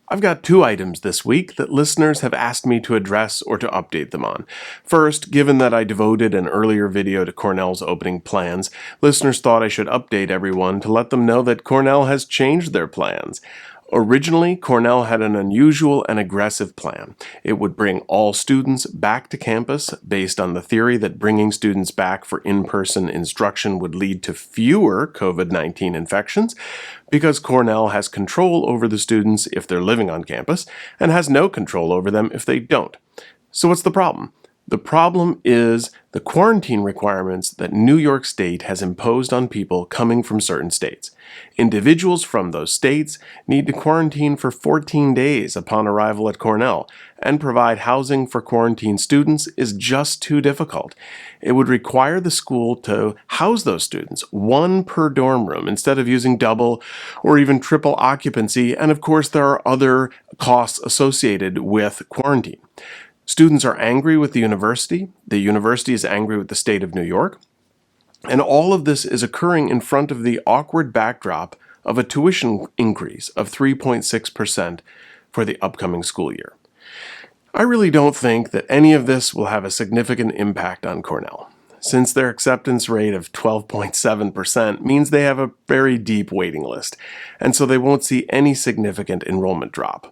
I've got two items this week that listeners have asked me to address or to update them on. First, given that I devoted an earlier video to Cornell's opening plans, listeners thought I should update everyone to let them know that Cornell has changed their plans. Originally, Cornell had an unusual and aggressive plan. It would bring all students back to campus based on the theory that bringing students back for in-person instruction would lead to fewer COVID-19 infections, because Cornell has control over the students if they're living on campus and has no control over them if they don't. So what's the problem? The problem is the quarantine requirements that New York State has imposed on people coming from certain states. Individuals from those states need to quarantine for 14 days upon arrival at Cornell, and provide housing for quarantine students is just too difficult. It would require the school to house those students, one per dorm room, instead of using double or even triple occupancy, and of course there are other costs associated with quarantine. Students are angry with the university is angry with the state of New York, and all of this is occurring in front of the awkward backdrop of a tuition increase of 3.6% for the upcoming school year. I really don't think that any of this will have a significant impact on Cornell, since their acceptance rate of 12.7% means they have a very deep waiting list, and so they won't see any significant enrollment drop.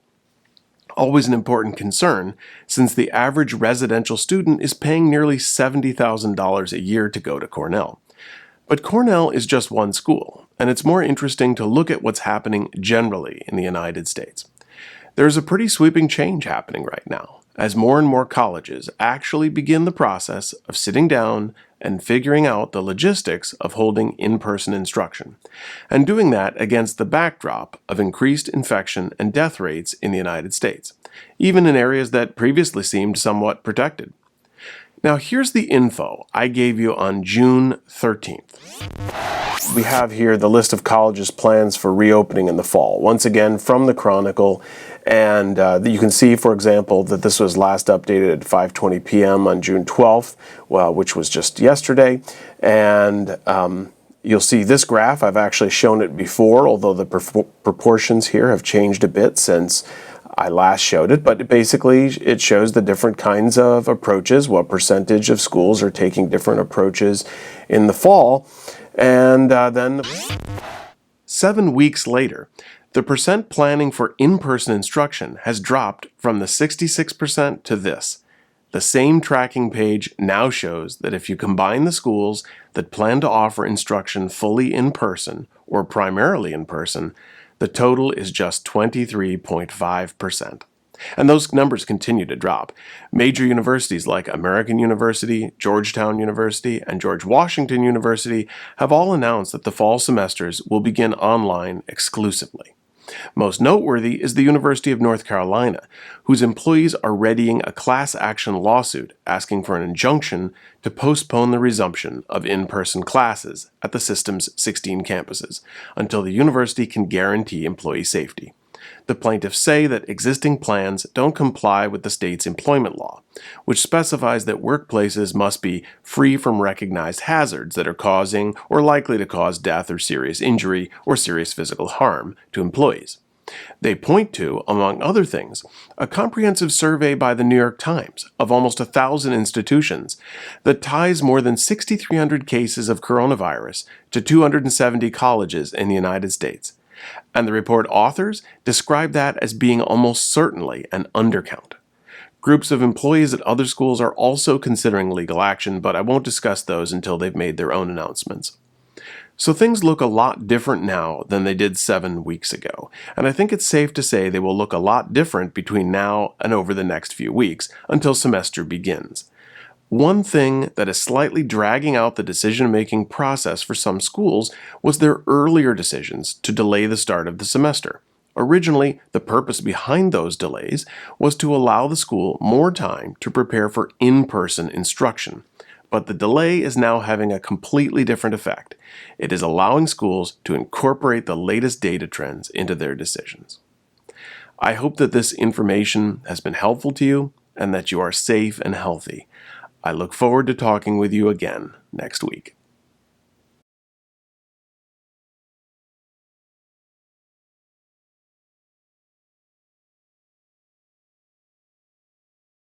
Always an important concern, since the average residential student is paying nearly $70,000 a year to go to Cornell. But Cornell is just one school, and it's more interesting to look at what's happening generally in the United States. There's a pretty sweeping change happening right now, as more and more colleges actually begin the process of sitting down and figuring out the logistics of holding in-person instruction, and doing that against the backdrop of increased infection and death rates in the United States, even in areas that previously seemed somewhat protected. Now here's the info I gave you on June 13th. We have here the list of colleges' plans for reopening in the fall, once again from the Chronicle, and you can see, for example, that this was last updated at 5:20 p.m. on June 12th, which was just yesterday, and you'll see this graph. I've actually shown it before, although the proportions here have changed a bit since I last showed it, but basically it shows the different kinds of approaches, what percentage of schools are taking different approaches in the fall, and then 7 weeks later, the percent planning for in-person instruction has dropped from the 66% to this. The same tracking page now shows that if you combine the schools that plan to offer instruction fully in person or primarily in person, the total is just 23.5%. And those numbers continue to drop. Major universities like American University, Georgetown University, and George Washington University have all announced that the fall semesters will begin online exclusively. Most noteworthy is the University of North Carolina, whose employees are readying a class action lawsuit asking for an injunction to postpone the resumption of in-person classes at the system's 16 campuses until the university can guarantee employee safety. The plaintiffs say that existing plans don't comply with the state's employment law, which specifies that workplaces must be free from recognized hazards that are causing or likely to cause death or serious injury or serious physical harm to employees. They point to, among other things, a comprehensive survey by the New York Times of almost 1,000 institutions that ties more than 6,300 cases of coronavirus to 270 colleges in the United States. And the report authors describe that as being almost certainly an undercount. Groups of employees at other schools are also considering legal action, but I won't discuss those until they've made their own announcements. So things look a lot different now than they did 7 weeks ago, and I think it's safe to say they will look a lot different between now and over the next few weeks until semester begins. One thing that is slightly dragging out the decision-making process for some schools was their earlier decisions to delay the start of the semester. Originally, the purpose behind those delays was to allow the school more time to prepare for in-person instruction. But the delay is now having a completely different effect. It is allowing schools to incorporate the latest data trends into their decisions. I hope that this information has been helpful to you and that you are safe and healthy. I look forward to talking with you again next week.